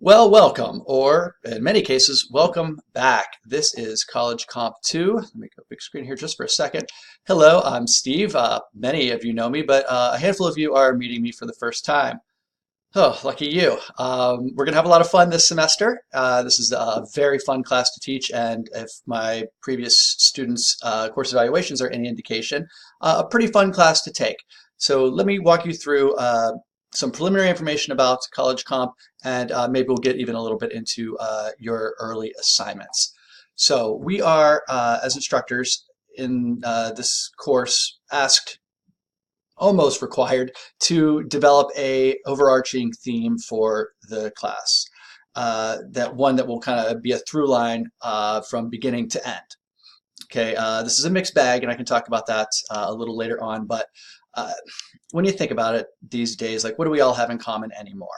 Well, welcome, or in many cases, welcome back. This is College Comp 2. Let me go big screen here just for a second. Hello, I'm Steve. Many of you know me, but a handful of you are meeting me for the first time. Oh, lucky you. We're going to have a lot of fun this semester. This is a very fun class to teach, and if my previous students' course evaluations are any indication, a pretty fun class to take. So let me walk you through some preliminary information about College Comp, and maybe we'll get even a little bit into your early assignments. So we are, as instructors in this course, asked, almost required, to develop a overarching theme for the class. That one that will kind of be a through line from beginning to end. Okay, this is a mixed bag, and I can talk about that a little later on, but when you think about it these days, like, what do we all have in common anymore?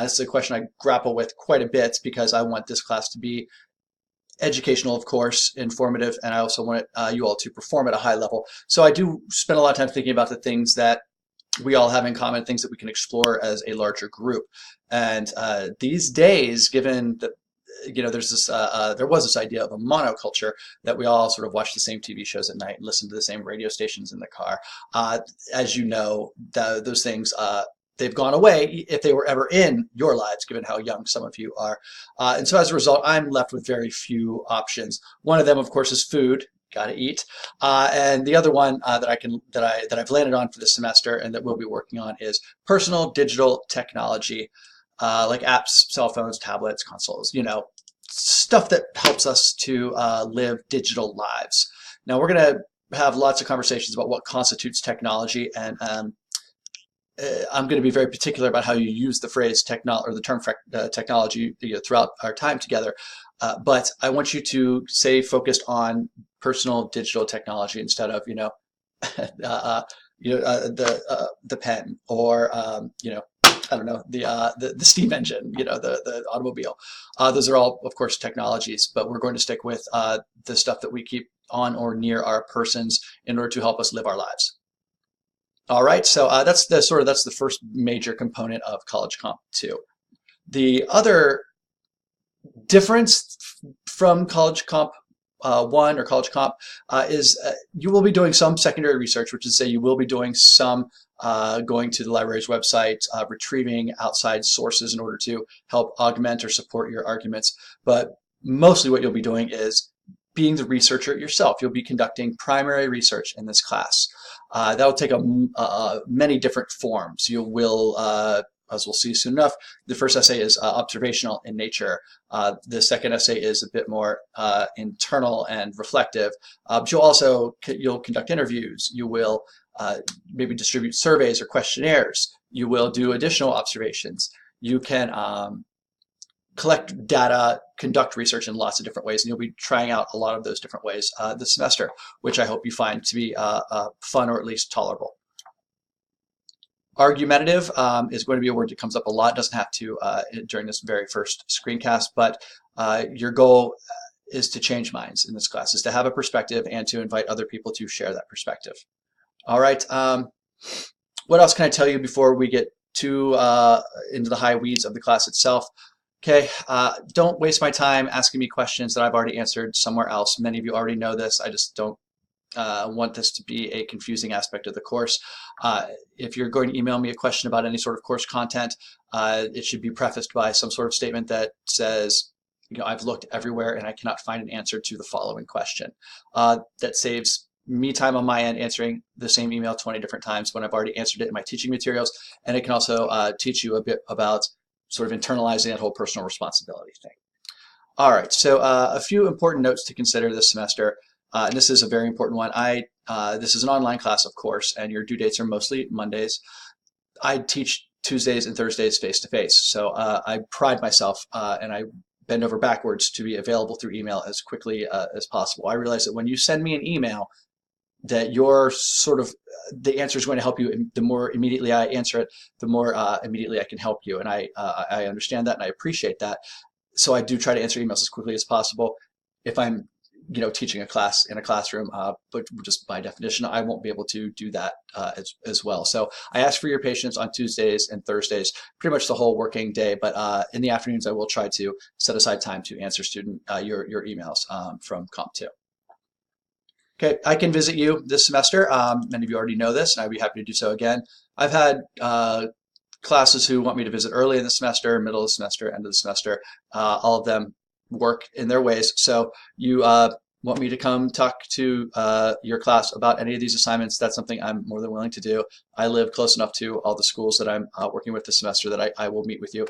This is a question I grapple with quite a bit because I want this class to be educational, of course, informative, and I also want you all to perform at a high level. So I do spend a lot of time thinking about the things that we all have in common, things that we can explore as a larger group. And these days, given that there's this, there was this idea of a monoculture that we all sort of watch the same TV shows at night and listen to the same radio stations in the car. As you know, those things, they've gone away if they were ever in your lives, given how young some of you are. And so as a result, I'm left with very few options. One of them, of course, is food. Got to eat. And the other one that I've landed on for this semester and that we'll be working on is personal digital technology. Like apps, cell phones, tablets, consoles, stuff that helps us to live digital lives. Now, we're going to have lots of conversations about what constitutes technology, and I'm going to be very particular about how you use the phrase or the term technology throughout our time together. But I want you to stay focused on personal digital technology instead of, the pen or I don't know, the steam engine, the automobile. Those are all, of course, technologies, but we're going to stick with the stuff that we keep on or near our persons in order to help us live our lives. All right, so that's the first major component of College Comp 2. The other difference from College Comp 1 or College Comp is you will be doing some secondary research, which is to say you will be doing some going to the library's website, retrieving outside sources in order to help augment or support your arguments. But mostly what you'll be doing is being the researcher yourself. You'll be conducting primary research in this class. That will take many different forms. You will, as we'll see soon enough, the first essay is observational in nature. The second essay is a bit more internal and reflective. But you'll conduct interviews. You will maybe distribute surveys or questionnaires. You will do additional observations. You can collect data, conduct research in lots of different ways, and you'll be trying out a lot of those different ways this semester, which I hope you find to be fun or at least tolerable. Argumentative is going to be a word that comes up a lot. It doesn't have to during this very first screencast, but your goal is to change minds in this class, is to have a perspective and to invite other people to share that perspective. All right. What else can I tell you before we get too into the high weeds of the class itself? Okay, don't waste my time asking me questions that I've already answered somewhere else. Many of you already know this. I just don't want this to be a confusing aspect of the course. If you're going to email me a question about any sort of course content, it should be prefaced by some sort of statement that says, I've looked everywhere and I cannot find an answer to the following question. That saves me time on my end answering the same email 20 different times when I've already answered it in my teaching materials, and it can also teach you a bit about sort of internalizing that whole personal responsibility thing. All right, so a few important notes to consider this semester. And this is a very important one. This is an online class, of course, and your due dates are mostly Mondays. I teach Tuesdays and Thursdays face-to-face, so I pride myself and I bend over backwards to be available through email as quickly as possible. I realize that when you send me an email, that the answer is going to help you. The more immediately I answer it, the more immediately I can help you, and I understand that and I appreciate that. So I do try to answer emails as quickly as possible. If I'm teaching a class in a classroom, but just by definition, I won't be able to do that as well. So I ask for your patience on Tuesdays and Thursdays, pretty much the whole working day, but in the afternoons, I will try to set aside time to answer your emails from Comp 2. Okay, I can visit you this semester. Many of you already know this, and I'd be happy to do so again. I've had classes who want me to visit early in the semester, middle of the semester, end of the semester. All of them work in their ways. So you want me to come talk to your class about any of these assignments, that's something I'm more than willing to do. I live close enough to all the schools that I'm working with this semester that I will meet with you.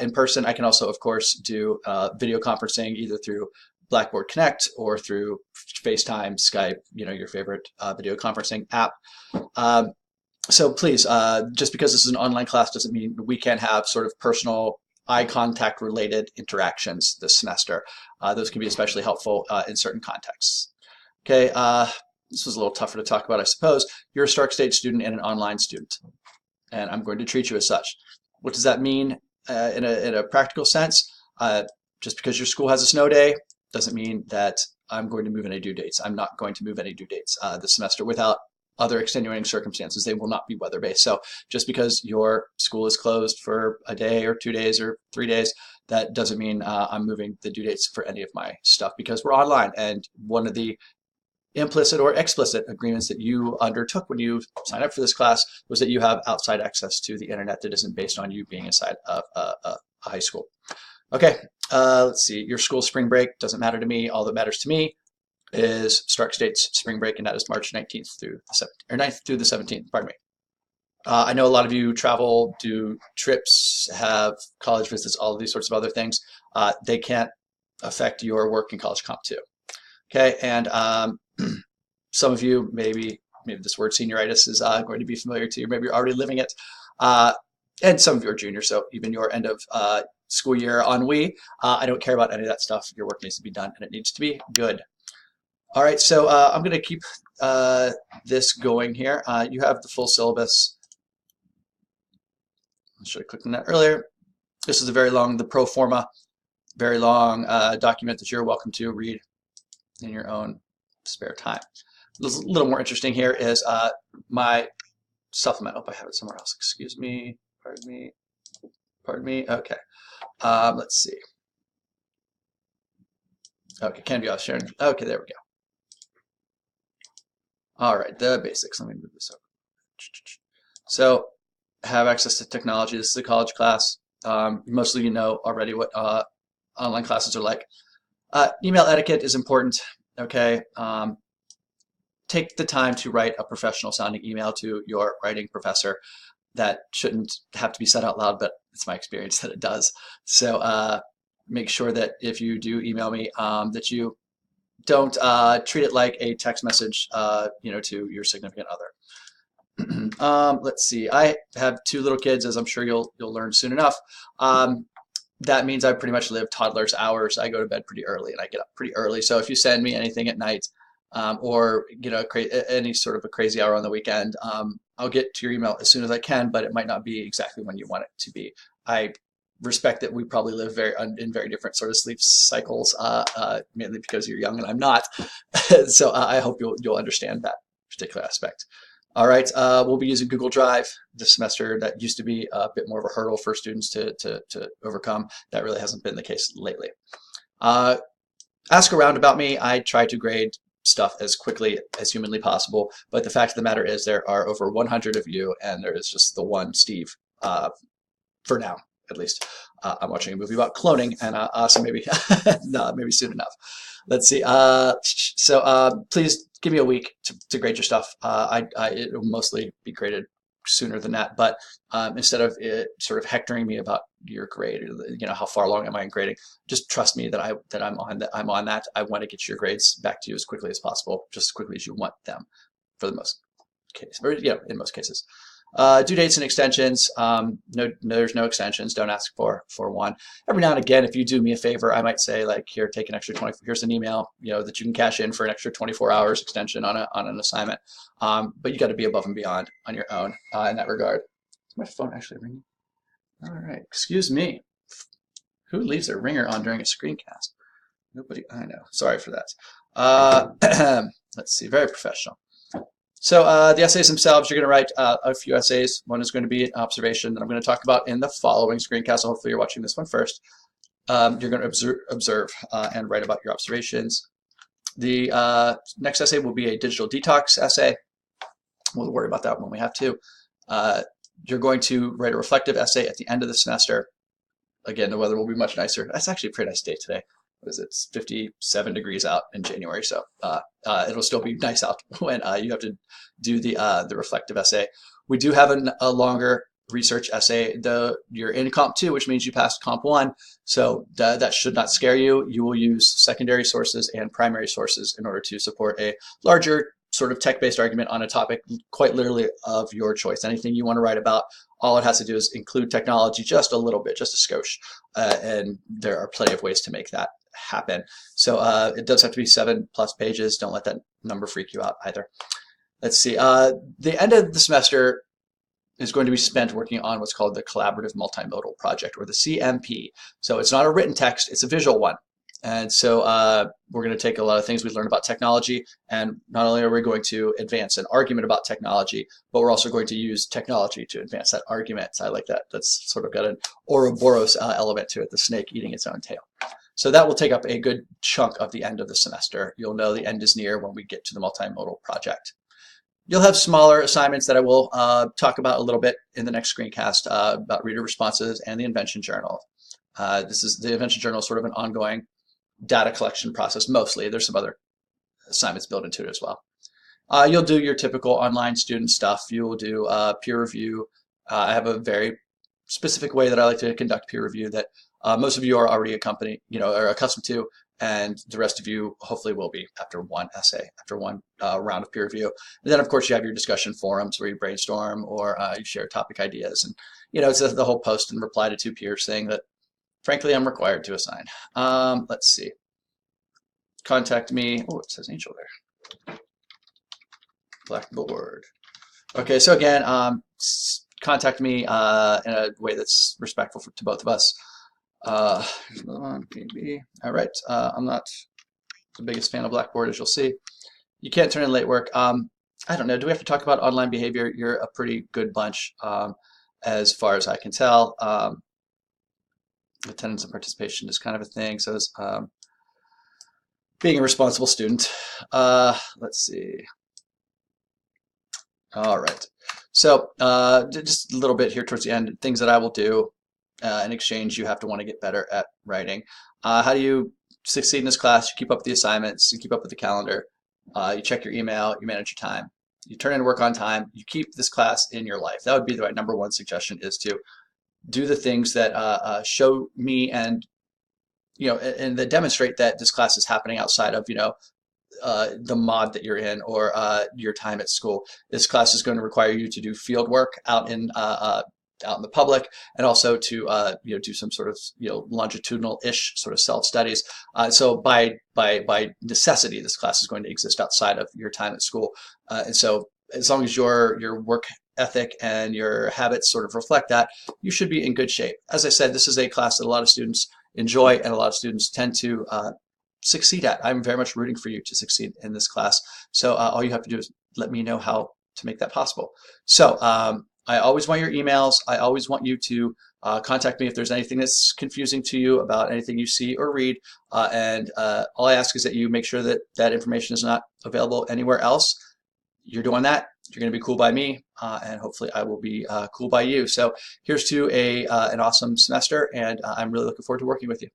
In person, I can also, of course, do video conferencing either through Blackboard Connect or through FaceTime, Skype, your favorite video conferencing app. So please, just because this is an online class doesn't mean we can't have sort of personal eye contact related interactions this semester. Those can be especially helpful in certain contexts. Okay, this was a little tougher to talk about, I suppose. You're a Stark State student and an online student, and I'm going to treat you as such. What does that mean in a practical sense? Just because your school has a snow day doesn't mean that I'm going to move any due dates. I'm not going to move any due dates this semester without other extenuating circumstances. They will not be weather-based. So just because your school is closed for a day or 2 days or 3 days, that doesn't mean I'm moving the due dates for any of my stuff because we're online. And one of the implicit or explicit agreements that you undertook when you signed up for this class was that you have outside access to the internet that isn't based on you being inside a high school. Okay, let's see. Your school spring break doesn't matter to me. All that matters to me is Stark State's spring break, and that is March 19th through the 17th, or 9th through the 17th, pardon me. I know a lot of you travel, do trips, have college visits, all of these sorts of other things. They can't affect your work in College Comp 2. Okay, and some of you, maybe this word senioritis is going to be familiar to you. Maybe you're already living it. And some of you are juniors, so even your end of school year ennui, I don't care about any of that stuff. Your work needs to be done, and it needs to be good. All right, so I'm going to keep this going here. You have the full syllabus. I should have clicked on that earlier. This is the pro forma, very long document that you're welcome to read in your own spare time. A little more interesting here is my supplement. Oh, I have it somewhere else. Excuse me. Pardon me. Pardon me. Okay. Let's see. Okay, can be off sharing. Okay, there we go. All right, the basics. Let me move this over. So, have access to technology. This is a college class. Most of you know already what online classes are like. Email etiquette is important. Okay. Take the time to write a professional sounding email to your writing professor. That shouldn't have to be said out loud, but it's my experience that it does. So make sure that if you do email me, that you don't treat it like a text message, to your significant other. Let's see. I have 2 little kids, as I'm sure you'll learn soon enough. That means I pretty much live toddler's hours. I go to bed pretty early and I get up pretty early. So if you send me anything at night, or any sort of a crazy hour on the weekend, I'll get to your email as soon as I can, but it might not be exactly when you want it to be. I respect that we probably live in very different sort of sleep cycles, mainly because you're young and I'm not. So I hope you'll understand that particular aspect. All right, we'll be using Google Drive this semester. That used to be a bit more of a hurdle for students to overcome. That really hasn't been the case lately. Ask around about me. I try to grade stuff as quickly as humanly possible, but the fact of the matter is there are over 100 of you, and there is just the one Steve, for now, at least. I'm watching a movie about cloning, and so maybe no, maybe soon enough. Let's see. So please give me a week to grade your stuff. It will mostly be graded sooner than that, but instead of it sort of hectoring me about your grade, or, how far along am I in grading, just trust me that I'm on that. I want to get your grades back to you as quickly as possible, just as quickly as you want them, for the most case, or in most cases. Due dates and extensions. No, there's no extensions. Don't ask for one. Every now and again, if you do me a favor, I might say, like, here, take an extra 20. Here's an email, that you can cash in for an extra 24 hours extension on an assignment. But you got to be above and beyond on your own in that regard. Is my phone actually ringing? All right. Excuse me. Who leaves their ringer on during a screencast? Nobody I know. Sorry for that. Uh, let's see, very professional. So the essays themselves, you're going to write a few essays. One is going to be an observation that I'm going to talk about in the following screencast. So hopefully you're watching this one first. You're going to observe and write about your observations. The next essay will be a digital detox essay. We'll worry about that when we have to. You're going to write a reflective essay at the end of the semester. Again, the weather will be much nicer. That's actually a pretty nice day today. What is it? It's 57 degrees out in January, so it'll still be nice out when you have to do the reflective essay. We do have a longer research essay. You're in Comp 2, which means you passed Comp 1, so that should not scare you. You will use secondary sources and primary sources in order to support a larger sort of tech-based argument on a topic quite literally of your choice. Anything you want to write about, all it has to do is include technology just a little bit, just a skosh, and there are plenty of ways to make that happen. So it does have to be 7+ pages. Don't let that number freak you out either. Let's see. The end of the semester is going to be spent working on what's called the Collaborative Multimodal Project, or the CMP. So it's not a written text, it's a visual one. And so we're going to take a lot of things we learned about technology, and not only are we going to advance an argument about technology, but we're also going to use technology to advance that argument. So I like that. That's sort of got an Ouroboros element to it, the snake eating its own tail. So that will take up a good chunk of the end of the semester. You'll know the end is near when we get to the multimodal project. You'll have smaller assignments that I will talk about a little bit in the next screencast about reader responses and the invention journal. The invention journal is sort of an ongoing data collection process mostly. There's some other assignments built into it as well. You'll do your typical online student stuff. You'll do peer review. I have a very specific way that I like to conduct peer review that most of you are already are accustomed to, and the rest of you hopefully will be after one essay, after one round of peer review. And then of course you have your discussion forums where you brainstorm or you share topic ideas, and it's the whole post and reply to two peers thing that frankly I'm required to assign. Let's see. Contact me. Oh, it says Angel there. Blackboard. Okay, so again, contact me in a way that's respectful to both of us. Here's another one, maybe. All right, I'm not the biggest fan of Blackboard, as you'll see. You can't turn in late work. I don't know, do we have to talk about online behavior? You're a pretty good bunch, as far as I can tell. Attendance and participation is kind of a thing, so is being a responsible student. Let's see. All right, so just a little bit here towards the end, things that I will do. In exchange, you have to want to get better at writing. How do you succeed in this class? You keep up with the assignments, you keep up with the calendar, you check your email, you manage your time, you turn in work on time, you keep this class in your life. That would be the number one suggestion, is to do the things that show me and and that demonstrate that this class is happening outside of the mod that you're in or your time at school. This class is going to require you to do field work out in the public, and also to do some sort of longitudinal-ish sort of self-studies. So by necessity, this class is going to exist outside of your time at school, and so as long as your work ethic and your habits sort of reflect that, you should be in good shape. As I said, this is a class that a lot of students enjoy and a lot of students tend to succeed at. I'm very much rooting for you to succeed in this class. So all you have to do is let me know how to make that possible. So I always want your emails. I always want you to contact me if there's anything that's confusing to you about anything you see or read. And all I ask is that you make sure that that information is not available anywhere else. You're doing that, you're going to be cool by me, and hopefully I will be cool by you. So here's to an awesome semester, and I'm really looking forward to working with you.